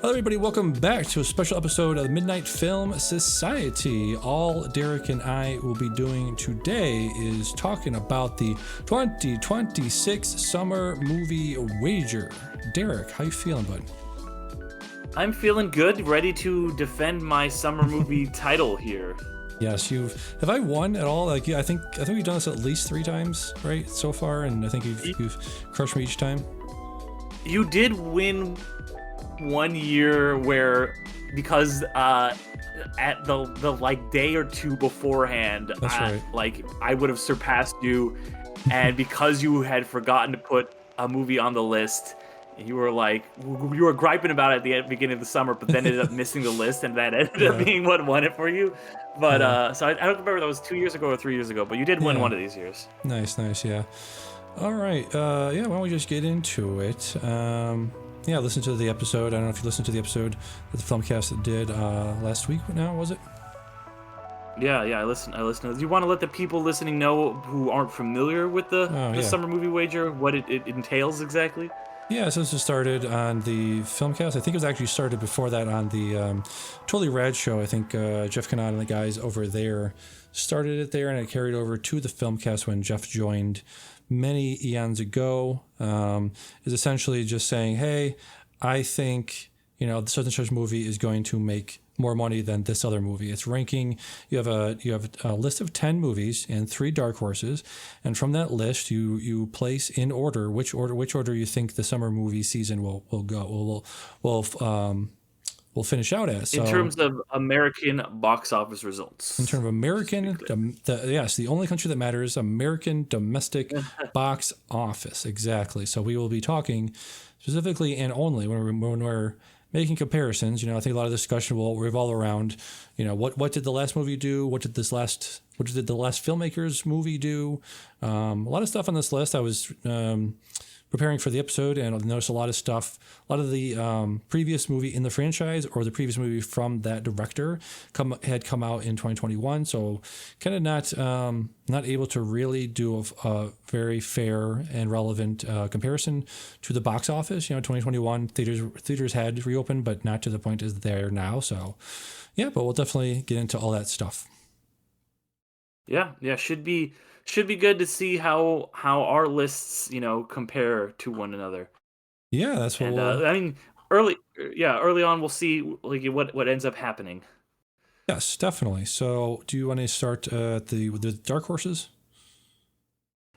Hello, everybody. Welcome back to a special episode of the Midnight Film Society. All Derek and I will be doing today is talking about the 2026 summer movie wager. Derek, how you feeling, bud? I'm feeling good, ready to defend my summer movie title here. Yes, have I won at all? Like, yeah, I think we've done this at least 3 times, right, so far, and I think you've crushed me each time. You did win one year where, because at the like day or two beforehand, That's right. like I would have surpassed you, and because you had forgotten to put a movie on the list, you were griping about it at the beginning of the summer, but then ended up missing the list, and that ended up being what won it for you. But so I don't remember if that was 2 years ago or 3 years ago, but you did win one of these years. Nice, yeah. All right, why don't we just get into it? Listen to the episode. I don't know if you listened to the episode that the Filmcast did last week. Now, was it? Yeah, I listened. Do you want to let the people listening know who aren't familiar with the summer movie wager, what it entails exactly? Yeah, so this started on the Filmcast. I think it was actually started before that on the Totally Rad show. I think Jeff Cannon and the guys over there started it there, and it carried over to the Filmcast when Jeff joined many eons ago. Is essentially just saying, hey, I think, the such and such movie is going to make more money than this other movie. It's ranking. You have a list of 10 movies and 3 dark horses, and from that list you place in order which order you think the summer movie season will go will finish out as. So, in terms of American box office results. In terms of American, the only country that matters, American domestic box office. Exactly. So we will be talking specifically and only when we're making comparisons. I think a lot of discussion will revolve around, what did the last movie do? What did the last filmmaker's movie do? A lot of stuff on this list. I was preparing for the episode, and I noticed a lot of stuff. A lot of the previous movie in the franchise or the previous movie from that director had come out in 2021. So kind of not able to really do a very fair and relevant comparison to the box office. 2021 theaters had reopened, but not to the point as they are now. So yeah, but we'll definitely get into all that stuff. Yeah, should be good to see how our lists, compare to one another. Yeah, that's what. I mean, early on we'll see what ends up happening. Yes, definitely. So, do you want to start with the dark horses?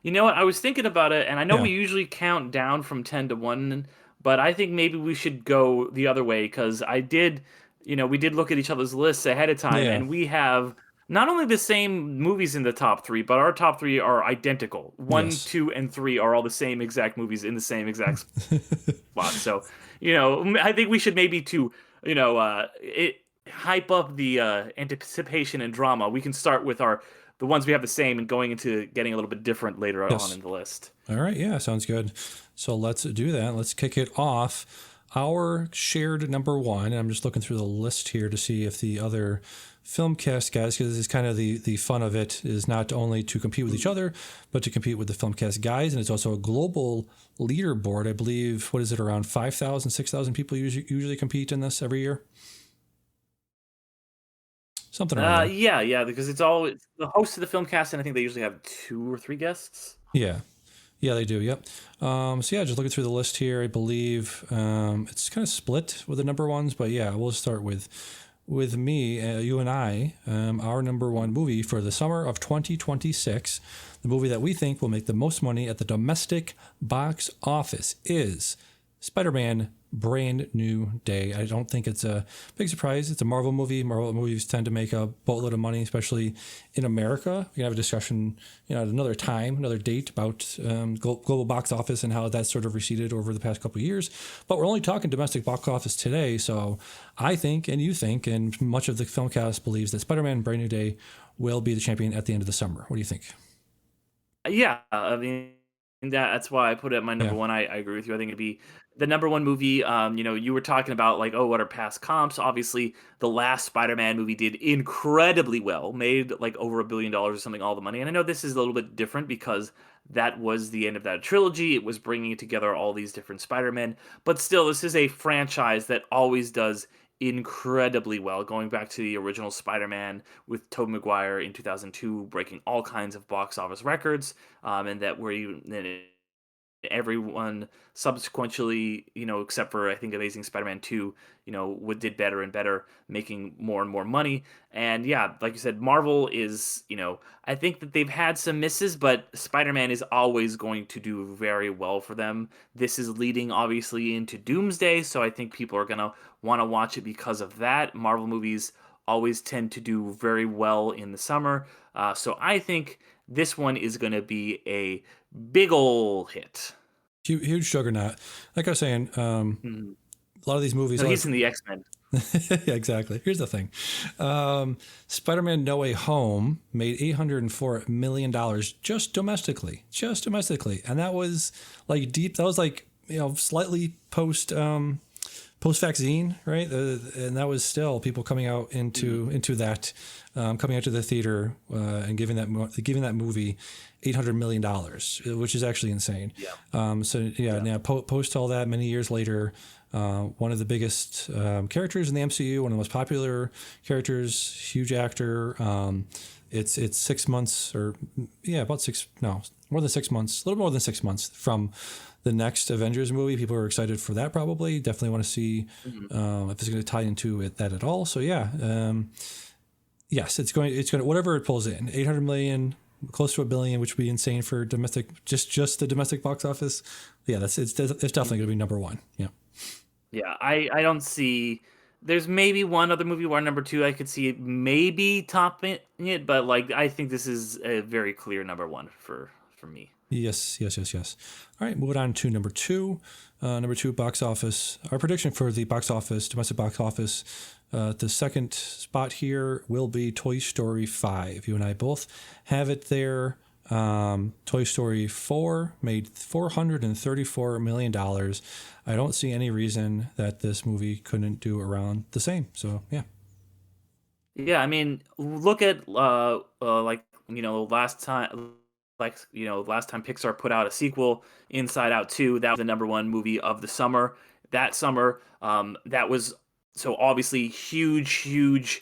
You know what? I was thinking about it, and I know we usually count down from 10 to 1, but I think maybe we should go the other way, because we did look at each other's lists ahead of time, and we have not only the same movies in the top 3, but our top 3 are identical. 1, 2, and 3 are all the same exact movies in the same exact spot. So, I think we should maybe hype up the anticipation and drama. We can start with the ones we have the same and going into getting a little bit different later on in the list. All right. Yeah, sounds good. So let's do that. Let's kick it off. Our shared number 1, and I'm just looking through the list here to see if the other Filmcast guys, because this is kind of the fun of it, is not only to compete with each other, but to compete with the Filmcast guys. And it's also a global leaderboard. I believe, what is it, around 5,000, 6,000 people usually compete in this every year? Something around yeah, because it's the host of the Filmcast, and I think they usually have 2 or 3 guests. Yeah, they do. Yep. Just looking through the list here, I believe it's kind of split with the number ones, but yeah, we'll start with me, you and I. Our number 1 movie for the summer of 2026, the movie that we think will make the most money at the domestic box office, is Spider-Man Brand New Day. I don't think it's a big surprise. It's a Marvel movie. Marvel movies tend to make a boatload of money, especially in America. We can have a discussion, at another time, another date about global box office and how that's sort of receded over the past couple of years. But we're only talking domestic box office today. So I think, and you think, and much of the Filmcast believes that Spider-Man Brand New Day will be the champion at the end of the summer. What do you think? Yeah, I mean, that's why I put it at my number 1. I agree with you. I think it'd be the number one movie, you were talking about like, oh, what are past comps? Obviously, the last Spider-Man movie did incredibly well, made like over $1 billion or something, all the money. And I know this is a little bit different because that was the end of that trilogy. It was bringing together all these different Spider-Men, but still, this is a franchise that always does incredibly well. Going back to the original Spider-Man with Tobey Maguire in 2002, breaking all kinds of box office records, and that were even everyone subsequently, except for I think Amazing Spider-Man 2, did better and better, making more and more money. And yeah, like you said, Marvel is, I think that they've had some misses, but Spider-Man is always going to do very well for them. This is leading obviously into Doomsday, so I think people are going to want to watch it because of that. Marvel movies always tend to do very well in the summer. So I think this one is going to be a big ol' hit. Huge juggernaut. Like I was saying, a lot of these movies. No, he's in the X-Men. Yeah, exactly. Here's the thing. Spider-Man No Way Home made $804 million just domestically. And that was like deep. That was like, slightly post-vaccine, right? And that was still people coming out into that, coming out to the theater and giving that movie $800 million, which is actually insane. Yeah. Now post all that, many years later, one of the biggest characters in the MCU, one of the most popular characters, huge actor. It's 6 months more than 6 months, a little more than 6 months from the next Avengers movie. People are excited for that. Probably, definitely want to see if it's going to tie into that at all. So yeah, yes, it's going to whatever it pulls in, 800 million, close to $1 billion, which would be insane for domestic, just the domestic box office. Yeah, it's definitely going to be number one. Yeah. Yeah, I don't see. There's maybe one other movie where number two I could see it maybe topping it, but like I think this is a very clear number one for me. Yes. All right, moving on to number two. Number two, box office. Our prediction for the box office, domestic box office, the second spot here will be Toy Story 5. You and I both have it there. Toy Story 4 made $434 million. I don't see any reason that this movie couldn't do around the same. So, yeah. Yeah, I mean, look at last time. Last time Pixar put out a sequel, Inside Out 2, that was the number one movie of the summer. That summer, that was so obviously huge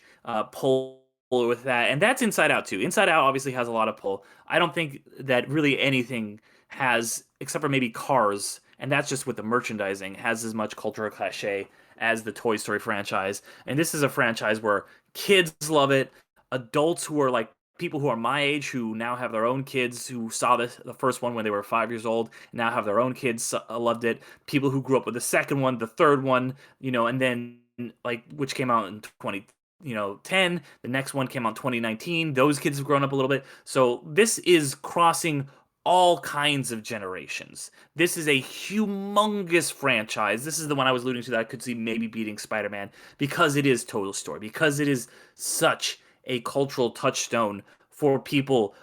pull with that. And that's Inside Out 2. Inside Out obviously has a lot of pull. I don't think that really anything has, except for maybe Cars, and that's just with the merchandising, has as much cultural cachet as the Toy Story franchise. And this is a franchise where kids love it, adults who are like people who are my age who now have their own kids who saw the first one when they were 5 years old now have their own kids loved it. People who grew up with the second one, the third one, and then like which came out in 2010. The next one came out in 2019. Those kids have grown up a little bit. So this is crossing all kinds of generations. This is a humongous franchise. This is the one I was alluding to that I could see maybe beating Spider-Man because it is Total Story, because it is such a cultural touchstone for people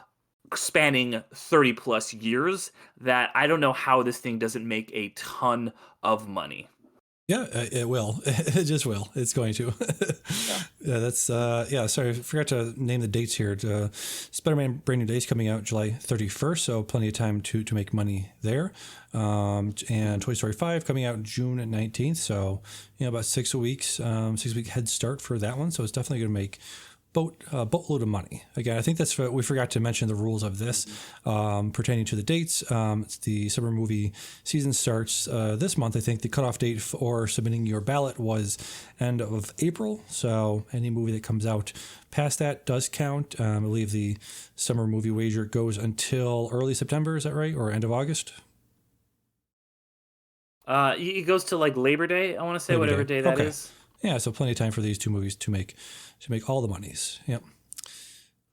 spanning 30 plus years that I don't know how this thing doesn't make a ton of money. Yeah, it will. It just will. It's going to. Yeah, that's sorry, I forgot to name the dates here. Spider-Man Brand New Day is coming out July 31st, so plenty of time to make money there. And Toy Story 5 coming out June 19th, so about 6 weeks, 6 week head start for that one. So it's definitely going to make boatload of money. Again, I think that's what we forgot to mention the rules of this pertaining to the dates. The summer movie season starts this month. I think the cutoff date for submitting your ballot was end of April. So any movie that comes out past that does count. I believe the summer movie wager goes until early September. Is that right? Or end of August? It goes to like Labor Day, I want to say, whatever day that is. Yeah, so plenty of time for these two movies to make all the monies. Yep.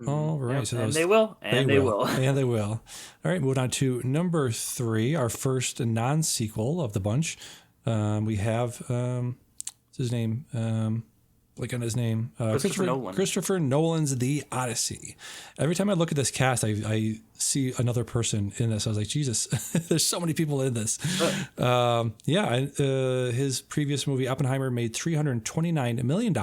All right. Yep. So they will. And they will. And they will. All right. Moving on to number 3, our first non-sequel of the bunch. We have what's his name? Like on his name, Christopher Nolan. Christopher Nolan's The Odyssey. Every time I look at this cast, I see another person in this. I was like, Jesus, there's so many people in this. His previous movie Oppenheimer made $329 million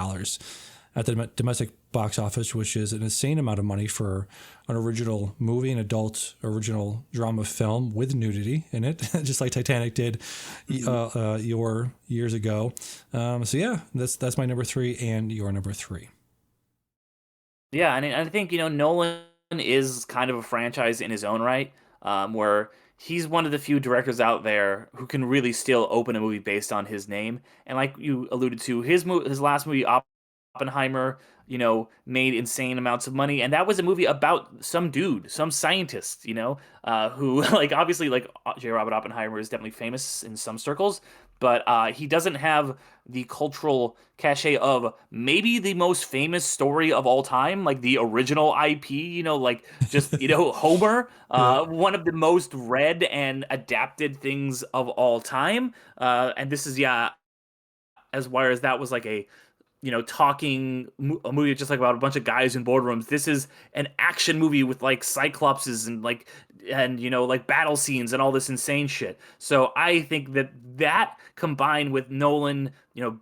at the domestic box office, which is an insane amount of money for an original movie, an adult original drama film with nudity in it, just like Titanic did your years ago. That's my number 3 and your number 3. Yeah, and I think, Nolan is kind of a franchise in his own right, where he's one of the few directors out there who can really still open a movie based on his name. And like you alluded to, his last movie, Oppenheimer, made insane amounts of money, and that was a movie about some dude, some scientist, who like obviously like J. Robert Oppenheimer is definitely famous in some circles, but he doesn't have the cultural cachet of maybe the most famous story of all time, like the original IP, like just Homer, one of the most read and adapted things of all time, and this is as wide as that was like a a movie just like about a bunch of guys in boardrooms. This is an action movie with like cyclopses and like battle scenes and all this insane shit. So I think that combined with Nolan,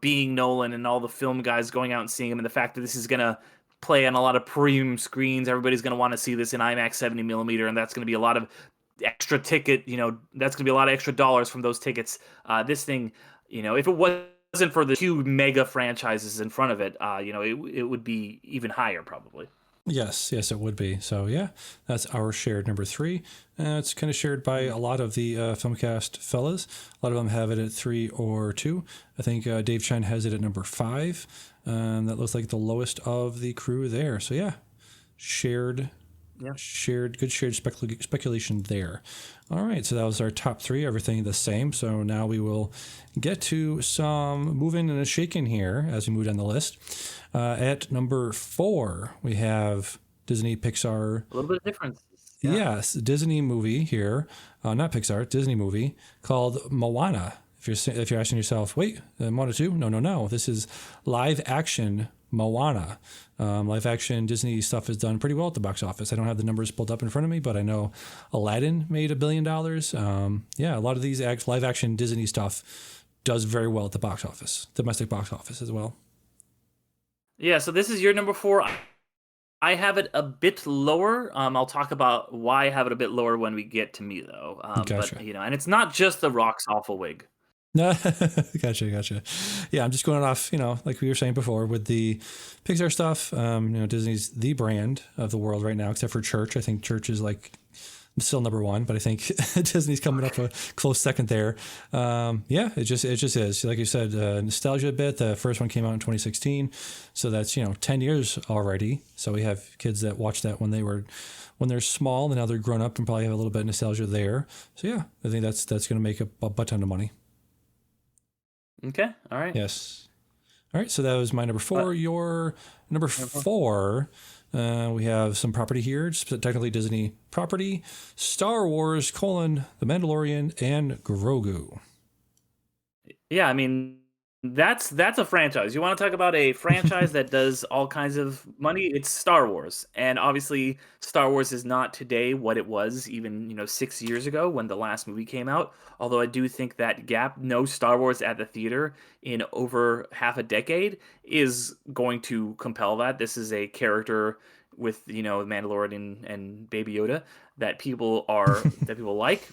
being Nolan and all the film guys going out and seeing him, and the fact that this is gonna play on a lot of premium screens, everybody's gonna want to see this in IMAX 70 millimeter, and that's gonna be a lot of extra ticket. That's gonna be a lot of extra dollars from those tickets. This thing, if it wasn't for the two mega franchises in front of it, it would be even higher probably. Yes, it would be. So yeah, that's our shared number 3. It's kind of shared by a lot of the Filmcast fellas. A lot of them have it at 3 or 2. I think Dave Chen has it at number 5. That looks like the lowest of the crew there. So yeah, shared speculation there. All right, so that was our top 3, everything the same. So now we will get to some moving and a shaking here as we move down the list. At number 4, we have Disney Pixar. A little bit of difference. Yeah. Yes, Disney movie here, not Pixar, Disney movie called Moana. If you're asking yourself, wait, Moana 2? No. This is live action Moana. Live action Disney stuff is done pretty well at the box office. I don't have the numbers pulled up in front of me, but I know Aladdin made $1 billion. A lot of these live action Disney stuff does very well at the box office, domestic box office as well. Yeah, so this is your number 4. I have it a bit lower. I'll talk about why I have it a bit lower when we get to me, though. Gotcha. But and it's not just the Rock's awful wig. Gotcha. Yeah, I'm just going off, like we were saying before with the Pixar stuff. Disney's the brand of the world right now, except for Church. I think Church is like still number 1, but I think Disney's coming up a close second there. It just is. Like you said, nostalgia a bit. The first one came out in 2016, so that's 10 years already. So we have kids that watched that when they're small, and now they're grown up and probably have a little bit of nostalgia there. So yeah, I think that's going to make a butt ton of money. Okay. All right. Yes. All right. So that was my number 4. Your number 4. We have some property here, just technically Disney property: Star Wars: The Mandalorian and Grogu. Yeah, I mean that's a franchise. You want to talk about a franchise that does all kinds of money? It's Star Wars, and obviously Star Wars is not today what it was even 6 years ago when the last movie came out. Although I do think that gap, no Star Wars at the theater in over half a decade, is going to compel that. This is a character with Mandalorian and Baby Yoda that people like.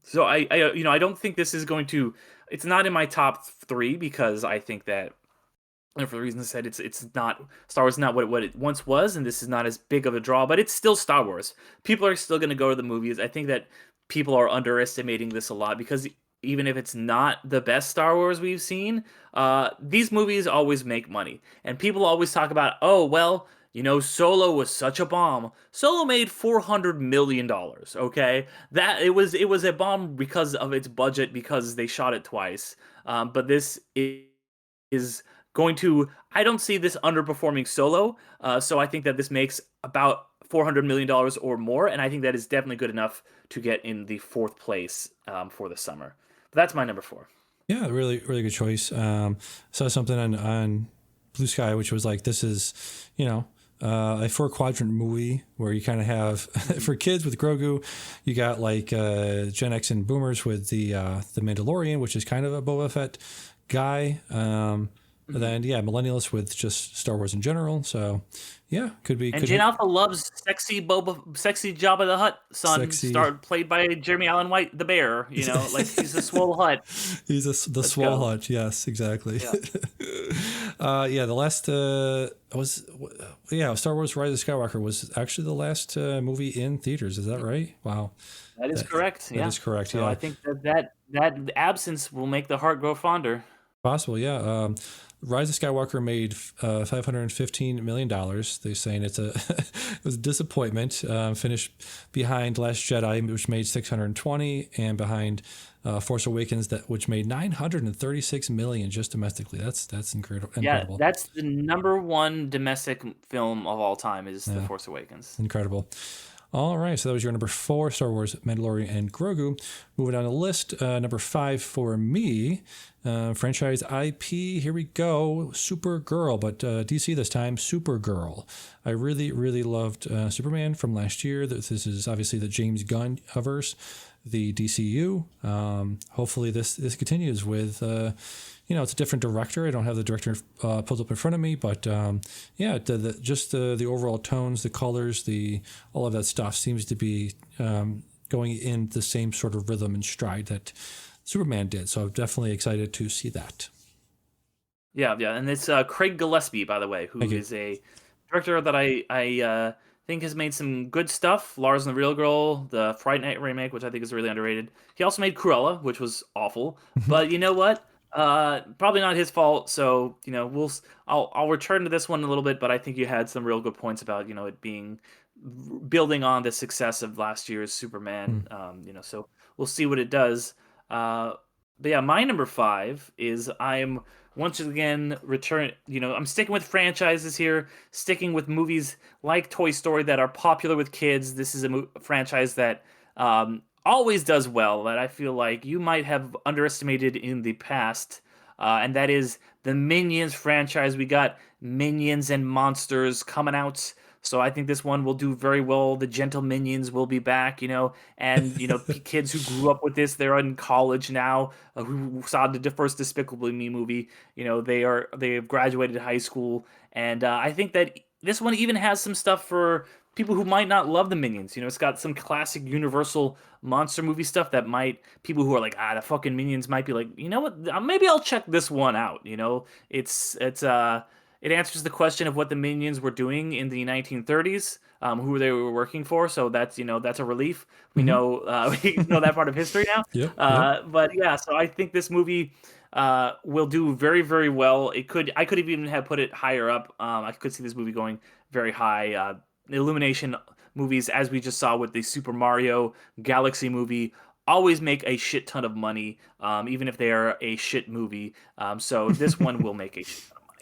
So I don't think this is going to. It's not in my top 3 because I think that, and for the reasons I said, it's not Star Wars, is not what it once was, and this is not as big of a draw. But it's still Star Wars. People are still going to go to the movies. I think that people are underestimating this a lot because even if it's not the best Star Wars we've seen, these movies always make money, and people always talk about, oh well. Solo was such a bomb. Solo made $400 million, okay? That it was a bomb because of its budget, because they shot it twice. But this is going to, I don't see this underperforming Solo. So I think that this makes about $400 million or more, and I think that is definitely good enough to get in the 4th place for the summer. But that's my number 4. Yeah, really, really good choice. Saw something on Blue Sky, which was like, this is, you know, a 4-quadrant movie where you kind of have for kids with Grogu, you got like Gen X and Boomers with the Mandalorian, which is kind of a Boba Fett guy. And then millennials with just Star Wars in general. So yeah, could be. And Jane Alpha loves sexy Jabba the Hutt son, played by Jeremy Allen White, the bear. You know, like he's a swole Hutt. He's the swole Hutt. Yes, exactly. Yeah. The last Star Wars: Rise of Skywalker was actually the last movie in theaters. Is that right? Wow. That is correct. That is correct. So I think that absence will make the heart grow fonder. Possible, yeah. Rise of Skywalker made $515 million. They're saying it was a disappointment. Finished behind Last Jedi, which made 620, and behind Force Awakens, which made 936 million just domestically. That's incredible. Yeah, that's the number one domestic film of all time is The Force Awakens. Incredible. All right, so that was your number 4, Star Wars, Mandalorian, and Grogu. Moving down the list, number 5 for me, franchise IP. Here we go, Supergirl, but DC this time, Supergirl. I really, really loved Superman from last year. This is obviously the James Gunn verse, the DCU. Hopefully this continues with. It's a different director. I don't have the director pulled up in front of me, but the overall tones, the colors, all of that stuff seems to be going in the same sort of rhythm and stride that Superman did. So I'm definitely excited to see that. Yeah, and it's Craig Gillespie, by the way, who is a director that I think has made some good stuff. Lars and the Real Girl, the Fright Night remake, which I think is really underrated. He also made Cruella, which was awful. But you know what? Probably not his fault. So I'll return to this one in a little bit. But I think you had some real good points about it being building on the success of last year's Superman. So we'll see what it does. But yeah, my number 5 is I'm once again I'm sticking with franchises here, sticking with movies like Toy Story that are popular with kids. This is a franchise that always does well, that I feel like you might have underestimated in the past, and that is the Minions franchise. We got Minions and Monsters coming out, so I think this one will do very well. The Gentle Minions will be back, and kids who grew up with this, they're in college now, who saw the first Despicable Me movie. They have graduated high school, and I think that this one even has some stuff for people who might not love the Minions. It's got some classic Universal monster movie stuff that people who are like, the fucking Minions might be like, you know what, maybe I'll check this one out. It answers the question of what the Minions were doing in the 1930s, who they were working for. So that's a relief. We know that part of history now. But yeah, so I think this movie will do very, very well. I could even have put it higher up. I could see this movie going very high. Illumination movies, as we just saw with the Super Mario Galaxy movie, always make a shit ton of money, even if they are a shit movie. So this one will make a shit ton of money.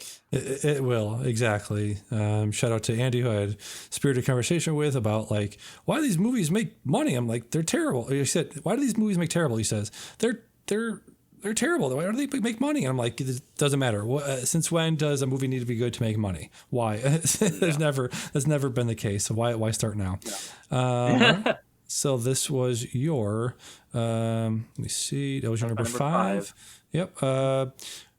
It will, exactly. Shout out to Andy, who I had spirited conversation with about like, why do these movies make money? I'm like, they're terrible. He said, why do these movies make terrible? He says, they're terrible. Why do they make money? And I'm like, it doesn't matter. Since when does a movie need to be good to make money? Why? That's never been the case. So why start now? Yeah. So this was your, let me see. That was your number 5. Yep.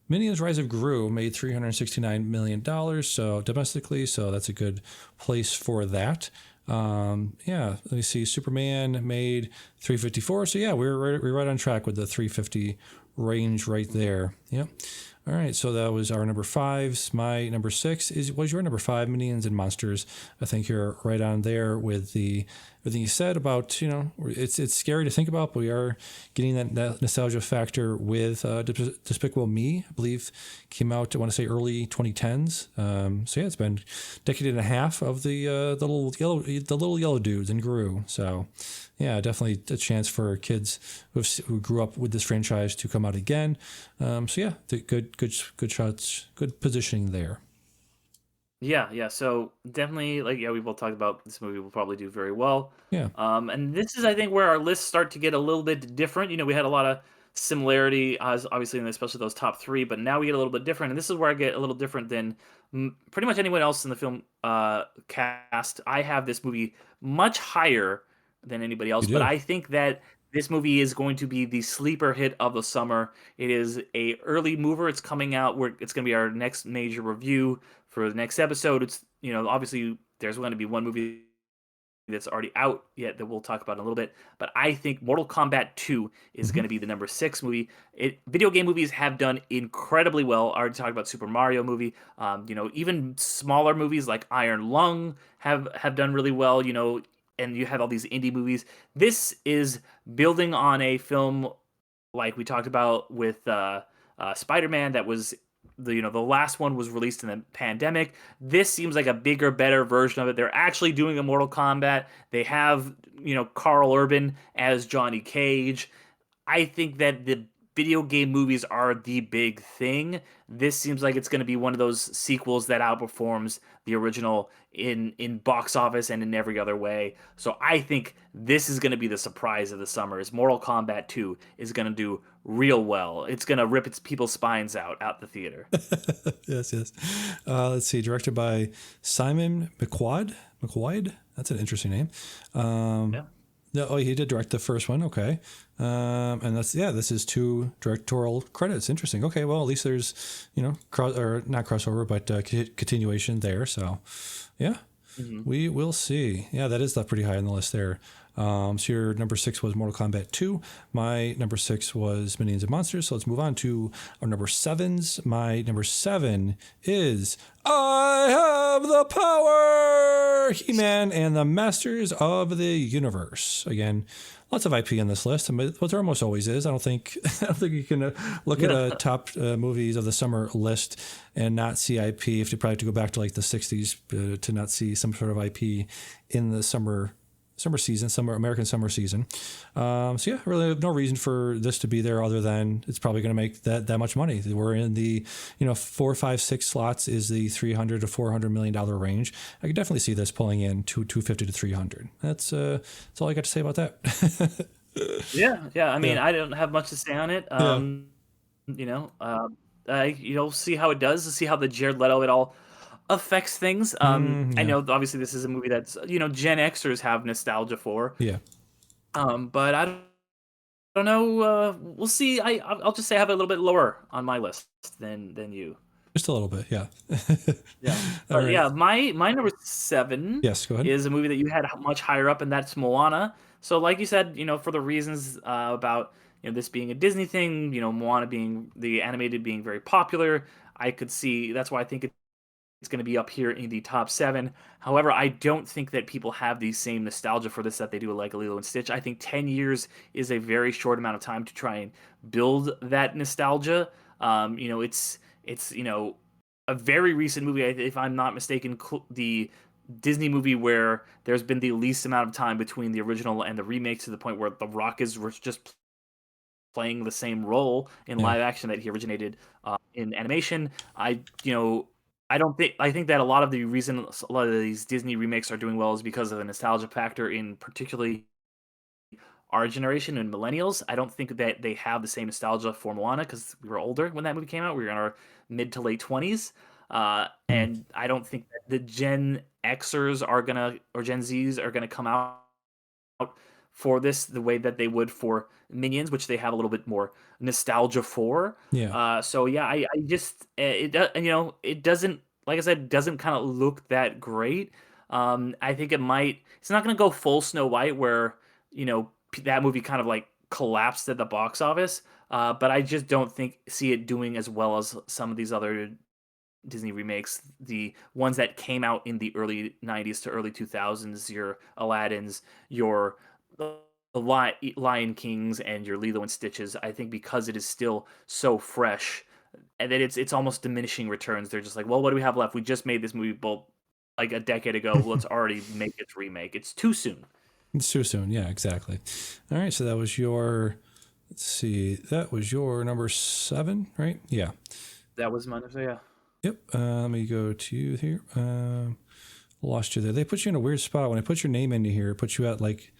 Minions Rise of Gru made $369 million. So domestically, so that's a good place for that. Let me see. Superman made 354. So yeah, we're right on track with the 350 range right there. Yep. All right, so that was our number 5s. My number 6 was your number 5, Minions and Monsters. I think you're right on there with everything you said about, it's scary to think about, but we are getting that nostalgia factor with Despicable Me. I believe came out, I want to say, early 2010s. So yeah, it's been a decade and a half of the little yellow dudes and Gru. So yeah, definitely a chance for kids who grew up with this franchise to come out again. So yeah, good shots, good positioning there. Yeah. So definitely, we both talked about this movie will probably do very well. Yeah. And this is, I think, where our lists start to get a little bit different. We had a lot of similarity, as obviously, in especially those top three. But now we get a little bit different, and this is where I get a little different than pretty much anyone else in the film cast. I have this movie much higher than anybody You else, but do. I think that this movie is going to be the sleeper hit of the summer. It is a early mover. It's coming out. It's going to be our next major review for the next episode. It's, obviously there's going to be one movie that's already out yet that we'll talk about in a little bit. But I think Mortal Kombat 2 is Mm-hmm. going to be the number 6 movie. Video game movies have done incredibly well. I already talked about Super Mario movie. Even smaller movies like Iron Lung have done really well. And you have all these indie movies. This is building on a film like we talked about with Spider-Man that was the last one was released in the pandemic. This seems like a bigger, better version of it. They're actually doing a Mortal Kombat. They have Carl Urban as Johnny Cage. I think that the video game movies are the big thing. This seems like it's going to be one of those sequels that outperforms the original in box office and in every other way. So I think this is going to be the surprise of the summer. Is Mortal Kombat 2 is going to do real well. It's going to rip its people's spines out the theater. Yes, yes. Let's see. Directed by Simon McQuoid. McQuoid. That's an interesting name. Yeah. No, oh, he did direct the first one. Okay. And this is 2 directorial credits. Interesting. Okay. Well, at least there's, not crossover, but continuation there. So, yeah, we will see. Yeah, that is pretty high on the list there. So your number 6 was Mortal Kombat 2. My number 6 was Minions and Monsters. So let's move on to our number 7s. My number 7 is I Have the Power! He-Man and the Masters of the Universe. Again, lots of IP on this list, but there almost always is. I don't think you can look at a top movies of the summer list and not see IP. If you probably have to go back to like the 60s to not see some sort of IP in the summer season, American summer season. So yeah, really no reason for this to be there other than it's probably going to make that much money. We're in the 4, 5, 6 slots is the $300 to $400 million range. I could definitely see this pulling in $250 to $300. That's all I got to say about that. Yeah. I mean, I don't have much to say on it. See how it does. See how the Jared Leto it all affects things. I know obviously this is a movie that's Gen Xers have nostalgia for. Yeah. But I don't know. We'll see. I'll just say I have it a little bit lower on my list than you. Just a little bit, yeah. Yeah. But yeah, my number 7 Yes, go ahead. is a movie that you had much higher up, and that's Moana. So like you said, for the reasons about this being a Disney thing, Moana being the animated being very popular, I could see that's why I think it's going to be up here in the top 7. However, I don't think that people have the same nostalgia for this that they do like Lilo and Stitch. I think 10 years is a very short amount of time to try and build that nostalgia. It's a very recent movie, if I'm not mistaken, the Disney movie where there's been the least amount of time between the original and the remake, to the point where The Rock is just playing the same role in live action that he originated in animation. I think that a lot of the reason a lot of these Disney remakes are doing well is because of the nostalgia factor in particularly our generation and millennials. I don't think that they have the same nostalgia for Moana because we were older when that movie came out. We were in our mid to late 20s. And I don't think that the Gen Xers or Gen Zs are gonna come out for this the way that they would for Minions, which they have a little bit more nostalgia for. Yeah. So yeah, I just it doesn't, like I said, doesn't kind of look that great. I think it's not gonna go full Snow White where that movie kind of like collapsed at the box office. But I just don't see it doing as well as some of these other Disney remakes, the ones that came out in the early 90s to early 2000s, your Aladdins, your Lion Kings, and your Lilo and Stitches. I think because it is still so fresh, and that it's almost diminishing returns. They're just like, well, what do we have left? We just made this movie like a decade ago. Let's already make its remake. It's too soon. It's too soon. Yeah, exactly. All right. So that was your, that was your number 7, right? Yeah. That was mine. So yeah. Yep. Let me go to you here. Lost you there. They put you in a weird spot. When I put your name into here, it puts you at like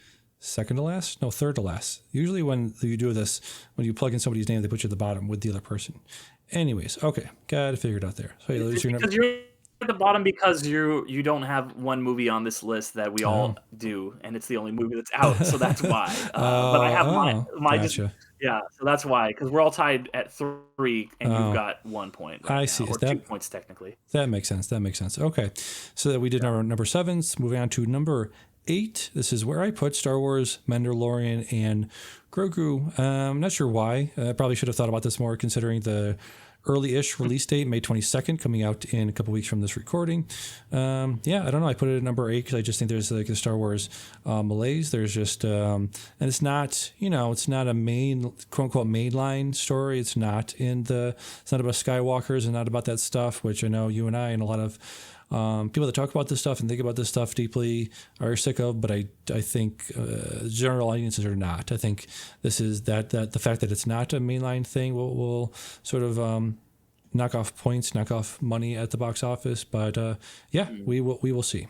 second to last? No, third to last. Usually when you do this, when you plug in somebody's name, they put you at the bottom with the other person. Anyways, okay, got it figured out there. So It's because you're at the bottom because you don't have one movie on this list that we Oh. all do, and it's the only movie that's out, so that's why. But I have Oh, my just gotcha. yeah, so that's why because we're all tied at 3, and you've Oh, got 1 point right I now, see. Is or 2 points technically. that makes sense? That makes sense. Okay, so that we did number 7. Moving on to number 8. This is where I put Star Wars, Mandalorian, and Grogu. Not sure why. I probably should have thought about this more, considering the early-ish release date, May 22nd, coming out in a couple weeks from this recording. Yeah, I don't know. I put it at number 8 because I just think there's like a Star Wars malaise. There's just, and it's not, it's not a main, quote unquote, mainline story. It's not it's not about Skywalkers and not about that stuff, which I know you and I and a lot of people that talk about this stuff and think about this stuff deeply are sick of, but I think general audiences are not. I think this is that the fact that it's not a mainline thing will sort of knock off points, knock off money at the box office. But yeah, we will see.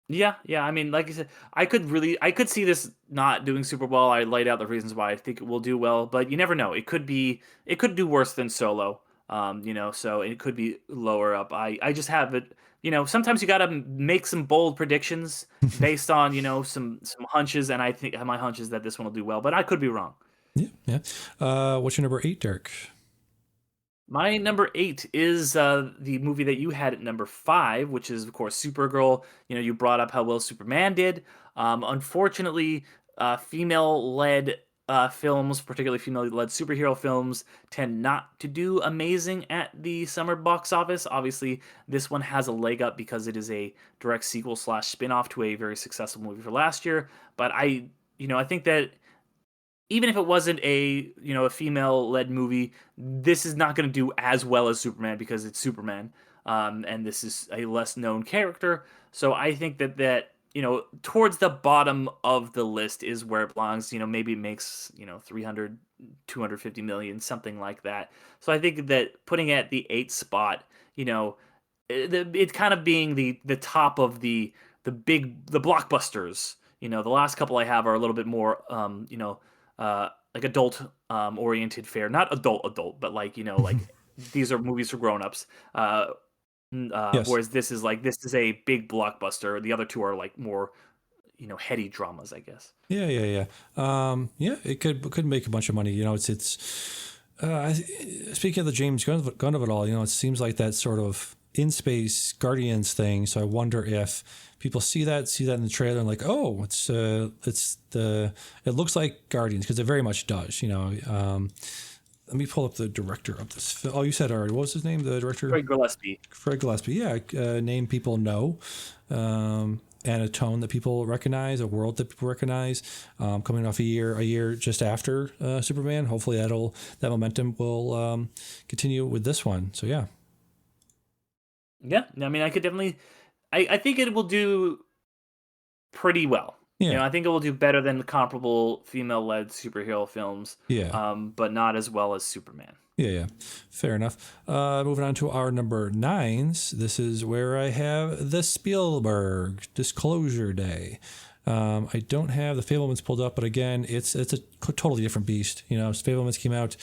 Yeah, yeah. I mean, like I said, I could see this not doing super well. I laid out the reasons why I think it will do well, but you never know. It could do worse than Solo. So it could be lower up. I just have it. Sometimes you got to make some bold predictions based on some hunches, and I think my hunch is that this one will do well, but I could be wrong. Yeah, yeah. What's your number 8, Dirk? My number 8 is the movie that you had at number 5, which is of course Supergirl. You brought up how well Superman did. Unfortunately, female-led films, particularly female-led superhero films, tend not to do amazing at the summer box office. Obviously, this one has a leg up because it is a direct sequel slash spin-off to a very successful movie for last year. But I think that even if it wasn't a female led movie, this is not going to do as well as Superman because it's Superman, and this is a less known character. So I think that towards the bottom of the list is where it belongs. Maybe it makes 300, 250 million, something like that. So I think that putting it at the 8th spot, it kind of being the top of the blockbusters. The last couple I have are a little bit more like adult oriented fare, not adult, but like these are movies for grown-ups. Yes. Whereas this is a big blockbuster. The other two are like more heady dramas, I guess. Yeah. Yeah, it could make a bunch of money. Speaking of the James Gunn of it all, it seems like that sort of in space Guardians thing. So I wonder if people see that in the trailer and like, oh, it looks like Guardians, because it very much does. Let me pull up the director of this film. Oh, you said already. What was his name? The director? Craig Gillespie. Fred Gillespie. Yeah, name people know. And a tone that people recognize, a world that people recognize, coming off a year just after Superman. Hopefully that momentum will continue with this one. So yeah. Yeah, I mean, I could definitely, I think it will do pretty well. Yeah. I think it will do better than the comparable female-led superhero films. Yeah. But not as well as Superman. Yeah. Fair enough. Moving on to our number 9s. This is where I have the Spielberg Disclosure Day. I don't have the Fablemans pulled up, but again, it's a totally different beast. Fablemans came out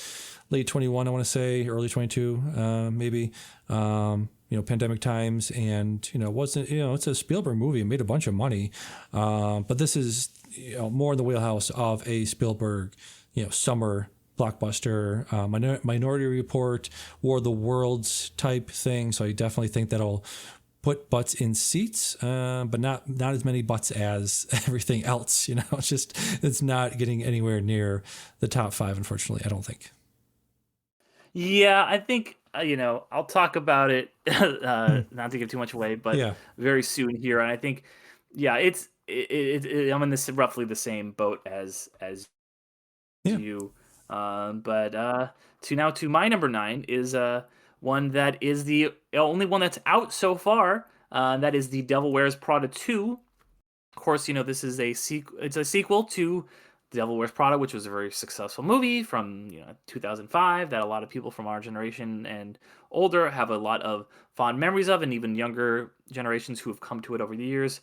late 21, I want to say, early 22, maybe. Pandemic times, and wasn't it's a Spielberg movie. It made a bunch of money, but this is more in the wheelhouse of a Spielberg summer blockbuster, Minority Report, War of the Worlds type thing. So I definitely think that'll put butts in seats, but not as many butts as everything else. It's not getting anywhere near the top 5, unfortunately. I don't think. Yeah, I think I'll talk about it, not to give too much away, but very soon here. And I think, yeah, I'm in this roughly the same boat as you. But to my number 9 is one that is the only one that's out so far. That is The Devil Wears Prada 2. Of course, this is a sequel. It's a sequel to Devil Wears Prada, which was a very successful movie from 2005 that a lot of people from our generation and older have a lot of fond memories of, and even younger generations who have come to it over the years.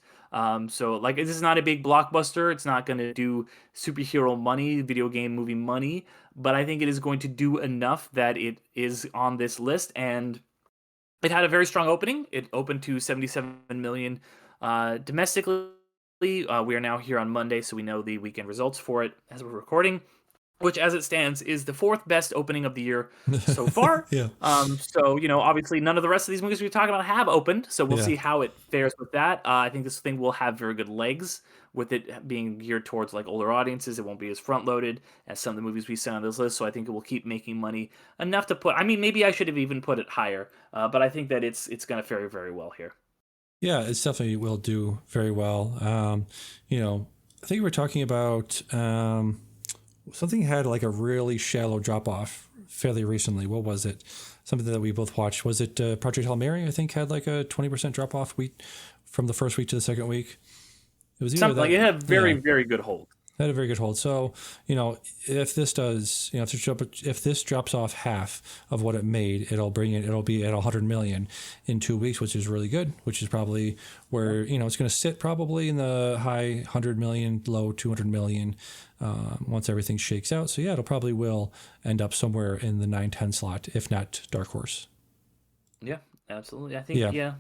So like this is not a big blockbuster. It's not going to do superhero money, video game movie money, but I think it is going to do enough that it is on this list. And it had a very strong opening. It opened to 77 million domestically. We are now here on Monday, so we know the weekend results for it as we're recording, which, as it stands, is the fourth best opening of the year so far. Yeah. So obviously, none of the rest of these movies we're talking about have opened, so we'll Yeah. see how it fares with that. I think this thing will have very good legs with it being geared towards like older audiences. It won't be as front loaded as some of the movies we see on this list, so I think it will keep making money enough to put. I mean, maybe I should have even put it higher, but I think that it's going to fare very well here. Yeah, it's definitely will do very well. I think we're talking about something had like a really shallow drop off fairly recently. What was it? Something that we both watched. Was it Project Hail Mary? I think had like a 20% drop off week from the first week to the second week. It was something like it had very good hold. Had a very good hold. So, if this does, if this drops off half of what it made, it'll be at 100 million in 2 weeks, which is really good, which is probably where, it's going to sit probably in the high 100 million, low 200 million once everything shakes out. So yeah, it'll probably will end up somewhere in the 9-10 slot, if not Dark Horse. Yeah. Absolutely. I think, I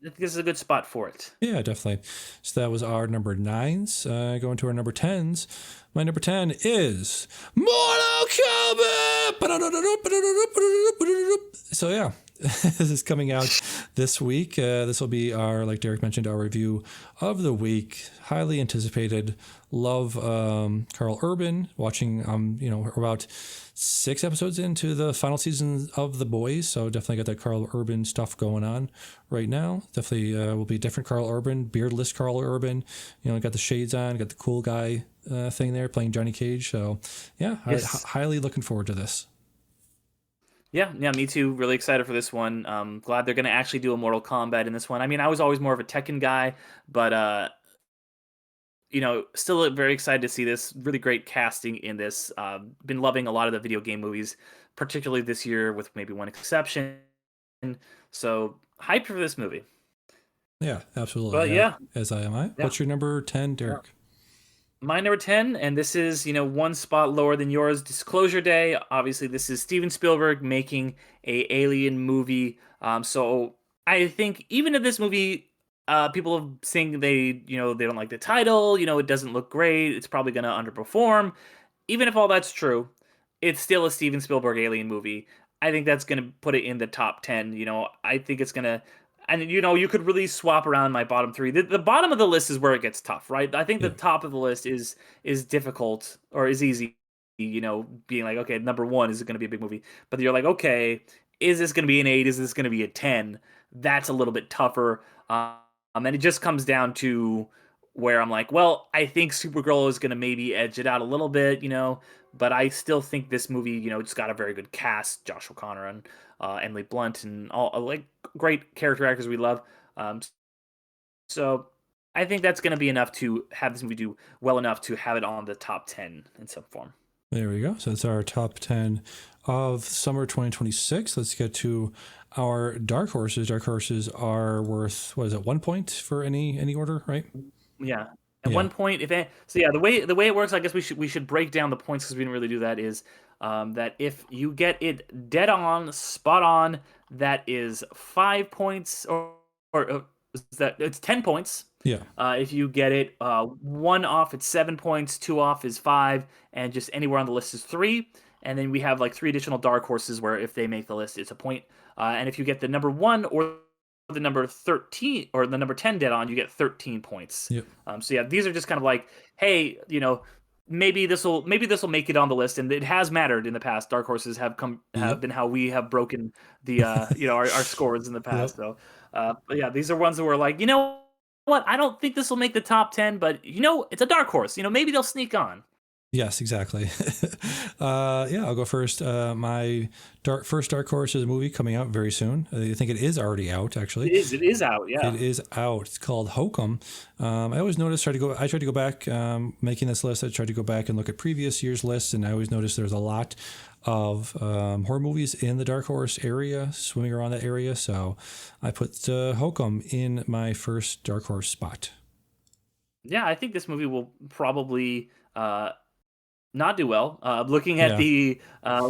think this is a good spot for it. Yeah, definitely. So that was our number 9s. Going to our number 10s. My number 10 is Mortal Kombat! So yeah, this is coming out this week. This will be our, like Derek mentioned, our review of the week. Highly anticipated. Love Karl Urban. Watching, about 6 episodes into the final season of The Boys, so definitely got that Karl Urban stuff going on right now. Definitely will be different Karl Urban, beardless Karl Urban. Got the shades on, got the cool guy thing there playing Johnny Cage. So yeah, yes. Highly looking forward to this. Yeah, me too. Really excited for this one. Glad they're going to actually do a Mortal Kombat in this one. I mean, I was always more of a Tekken guy, but still very excited to see this. Really great casting in this. Been loving a lot of the video game movies, particularly this year, with maybe one exception. So hyped for this movie. Yeah, absolutely. But yeah, as I am. Yeah. What's your number 10, Derek? My number 10, and this is, one spot lower than yours, Disclosure Day. Obviously, this is Steven Spielberg making a alien movie. So I think even if this movie, people have saying they don't like the title, it doesn't look great, it's probably going to underperform. Even if all that's true, it's still a Steven Spielberg alien movie. I think that's going to put it in the top 10. I think it's going to, and you could really swap around my bottom 3. The bottom of the list is where it gets tough, right? I think the top of the list is difficult or is easy, being like, okay, number 1 is it going to be a big movie? But you're like, okay, is this going to be an 8? Is this going to be a 10? That's a little bit tougher. And it just comes down to where I'm like, well, I think Supergirl is going to maybe edge it out a little bit, but I still think this movie, it's got a very good cast, Josh O'Connor and Emily Blunt and all like great character actors we love. So I think that's going to be enough to have this movie do well enough to have it on the top 10 in some form. There we go. So that's our top 10 of summer 2026. Let's get to our dark horses. Dark horses are worth, 1 point for any order, right? Yeah. At 1 point, the way it works, I guess we should break down the points because we didn't really do that. Is that if you get it dead on, spot on, that is 5 points, or that it's 10 points. Yeah. If you get it 1 off, it's 7 points. 2 off is 5, and just anywhere on the list is 3. And then we have like 3 additional dark horses where if they make the list, it's a point. And if you get the number 1 or the number 13 or the number 10 dead on, you get 13 points. Yep. So yeah, these are just kind of like, hey, maybe this will make it on the list, and it has mattered in the past. Dark horses have been how we have broken the our scores in the past. Yep. So but yeah, these are ones that were like, what? I don't think this will make the top 10, but it's a dark horse. Maybe they'll sneak on. Yes, exactly. Yeah, I'll go first. My first Dark Horse is a movie coming out very soon. I think it is already out, actually. It is out, It yeah. is out. It's called Hokum. I always noticed, I tried to go back, making this list. I tried to go back and look at previous year's lists, and I always noticed there's a lot of horror movies in the Dark Horse area, swimming around that area. So I put Hokum in my first Dark Horse spot. Yeah, I think this movie will probably not do well. Looking at Yeah, the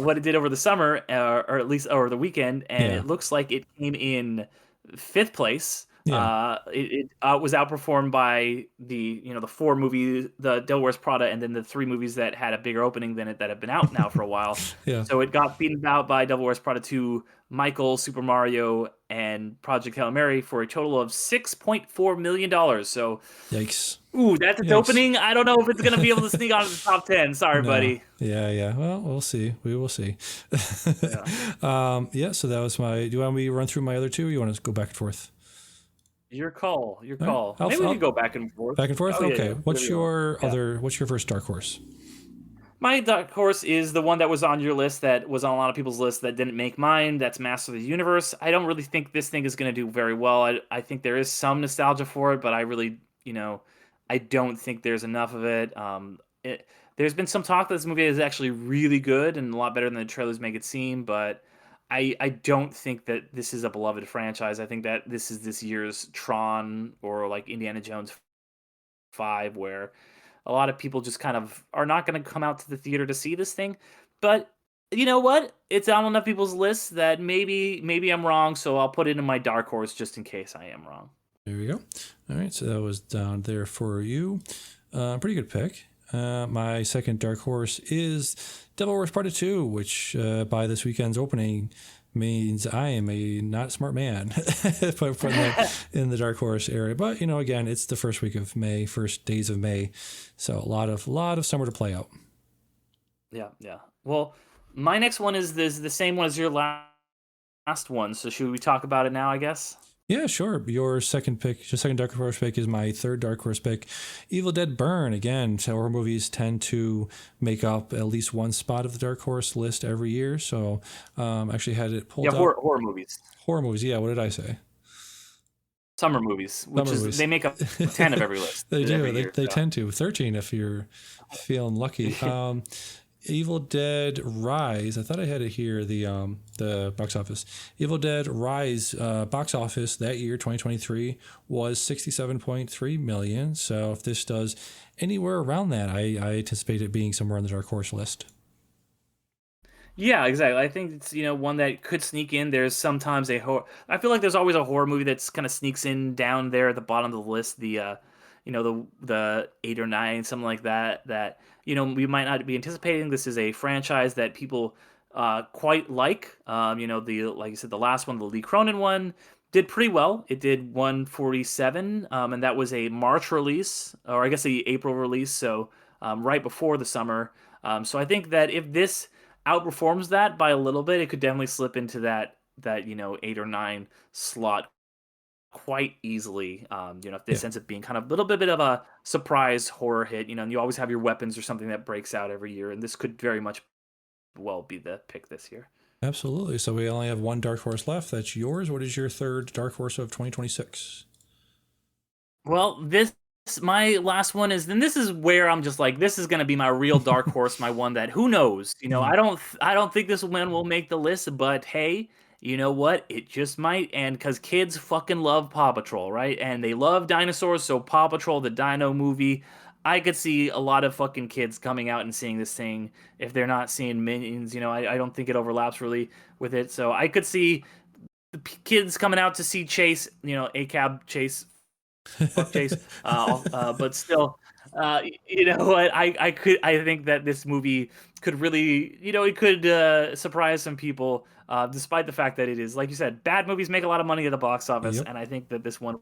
what it did over the summer, or at least over the weekend, and yeah, it looks like it came in fifth place. yeah, It was outperformed by the four movies, the Devil Wears Prada, and then the three movies that had a bigger opening than it that have been out now for a while. yeah. So it got beaten out by Devil Wears Prada 2, Michael, Super Mario, and Project Hail Mary for a total of $6.4 million. So, Yikes. ooh, that's its Yikes. opening. I don't know if it's gonna be able to sneak onto the top 10. Sorry, No. buddy. Yeah, yeah. Well, we'll see. We will see. Yeah. Yeah, so that was my. Do you want me to run through my other two? Or you want to go back and forth? Your call. Your All right. call. Maybe we I'll can go back and forth. back and forth. Oh yeah, Okay. yeah. Whatever What's you want. your Yeah. other? What's your first dark horse? My dark horse is the one that was on your list, that was on a lot of people's list that didn't make mine. That's Master of the Universe. I don't really think this thing is going to do very well. I think there is some nostalgia for it, but I really, I don't think there's enough of it. There's been some talk that this movie is actually really good and a lot better than the trailers make it seem, but I don't think that this is a beloved franchise. I think that this is this year's Tron or like Indiana Jones 5, where a lot of people just kind of are not going to come out to the theater to see this thing. But you know what? It's on enough people's lists that maybe I'm wrong, so I'll put it in my dark horse just in case I am wrong. There we go. All right, so that was down there for you. Pretty good pick. My second dark horse is Devil Wears Prada 2, which by this weekend's opening means I am a not smart man if I put that in the dark horse area. But again, it's the first week of May, first days of May, so a lot of summer to play out. Yeah, yeah. Well, my next one is the same one as your last one. So should we talk about it now, I guess? Yeah, sure. Your second dark horse pick is my third dark horse pick. Evil Dead Burn. Again, horror movies tend to make up at least one spot of the dark horse list every year. So, actually had it pulled Yeah, up. horror movies. Horror movies. Yeah, what did I say? Summer movies, which Summer is movies. they make up 10 of every list. They do. Every They, year, they so. tend to. 13 if you're feeling lucky. Evil Dead Rise. I thought I had it here. The box office. Evil Dead Rise box office that year, 2023, was 67.3 million. So if this does anywhere around that, I anticipate it being somewhere on the dark horse list. Yeah, exactly. I think it's one that could sneak in. There's sometimes a horror. I feel like there's always a horror movie that's kind of sneaks in down there at the bottom of the list. The 8 or 9, something like that. That we might not be anticipating. This is a franchise that people quite like. Like you said, the last one, the Lee Cronin one, did pretty well. It did 147, and that was a March release, or I guess the April release. So right before the summer. So I think that if this outperforms that by a little bit, it could definitely slip into that 8 or 9 slot quite easily. If Yeah, this ends up being kind of a little bit of a surprise horror hit, and you always have your weapons or something that breaks out every year, and this could very much well be the pick this year. absolutely. So we only have one dark horse left. That's yours. What is your third dark horse of 2026? Well, my last one is, then this is where I'm just like, this is going to be my real dark horse, my one that who knows. Mhm. I don't think this one will make the list, but hey, you know what? It just might. And because kids fucking love Paw Patrol, right? And they love dinosaurs, so Paw Patrol, the Dino movie, I could see a lot of fucking kids coming out and seeing this thing if they're not seeing Minions. I don't think it overlaps really with it, so I could see the kids coming out to see Chase, ACAB Chase, fuck Chase. But still, you know what? I think that this movie could really, it could surprise some people, despite the fact that it is, like you said, bad movies make a lot of money at the box office, Yep. and I think that this one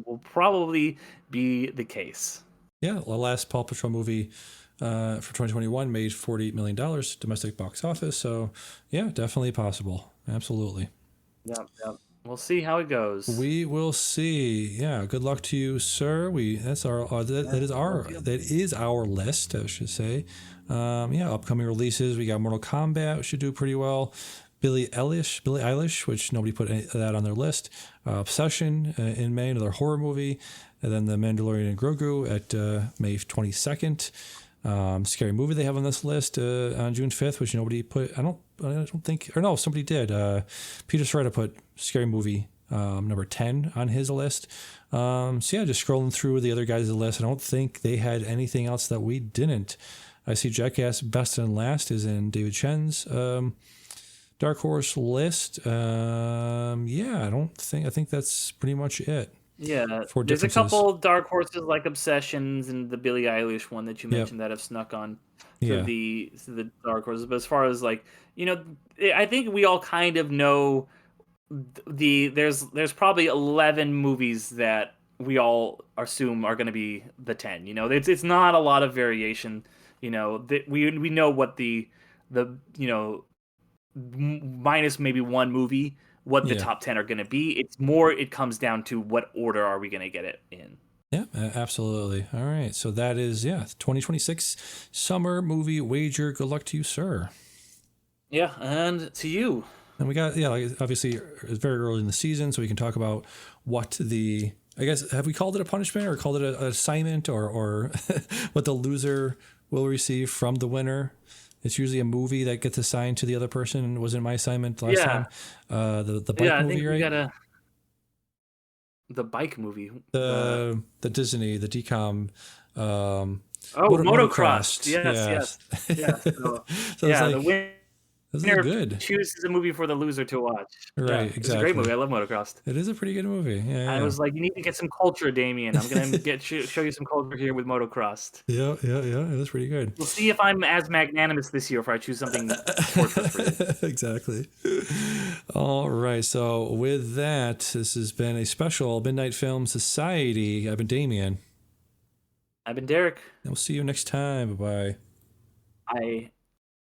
will probably be the case. Yeah, the last Paw Patrol movie for 2021 made $48 million domestic box office. So, yeah, definitely possible. Absolutely. Yeah, yeah. We'll see how it goes. We will see. Yeah, good luck to you, sir. That's our that is our list, I should say. Yeah, upcoming releases. We got Mortal Kombat, which should do pretty well. Billie Eilish, which nobody put that on their list. Obsession in May, another horror movie, and then The Mandalorian and Grogu at May 22nd. Scary movie they have on this list on June 5th, which nobody put. I don't think, or no, somebody did. Peter Serrata put Scary Movie number 10 on his list. So yeah, just scrolling through the other guys' list. I don't think they had anything else that we didn't. I see Jackass Best and Last is in David Chen's Dark Horse list. Yeah, I think that's pretty much it. Yeah, there's a couple dark horses like Obsessions and the Billie Eilish one that you mentioned that have snuck on to the dark horses. But as far as like, I think we all kind of know there's probably 11 movies that we all assume are going to be the 10. It's not a lot of variation. We know what the minus maybe one movie, what the top 10 are going to be. It's more, it comes down to what order are we going to get it in. Yeah, absolutely. All right. So that is, 2026 summer movie wager. Good luck to you, sir. Yeah. And to you. And we got, obviously it's very early in the season, so we can talk about what I guess, have we called it a punishment or called it an assignment or what the loser will receive from the winner? It's usually a movie that gets assigned to the other person. And wasn't my assignment last time. The bike movie, I think right? We got the bike movie. The Disney, the DCOM. Motocross. Yes. So yeah, the winner good. chooses a movie for the loser to watch. Right, exactly. It's a great movie. I love Motocross. It is a pretty good movie. Yeah. I was like, you need to get some culture, Damien. I'm gonna show you some culture here with Motocross. Yeah. It is pretty good. We'll see if I'm as magnanimous this year if I choose something torturous for you. Exactly. All right. So with that, this has been a special Midnight Film Society. I've been Damien. I've been Derek. And we'll see you next time. Bye-bye. Bye.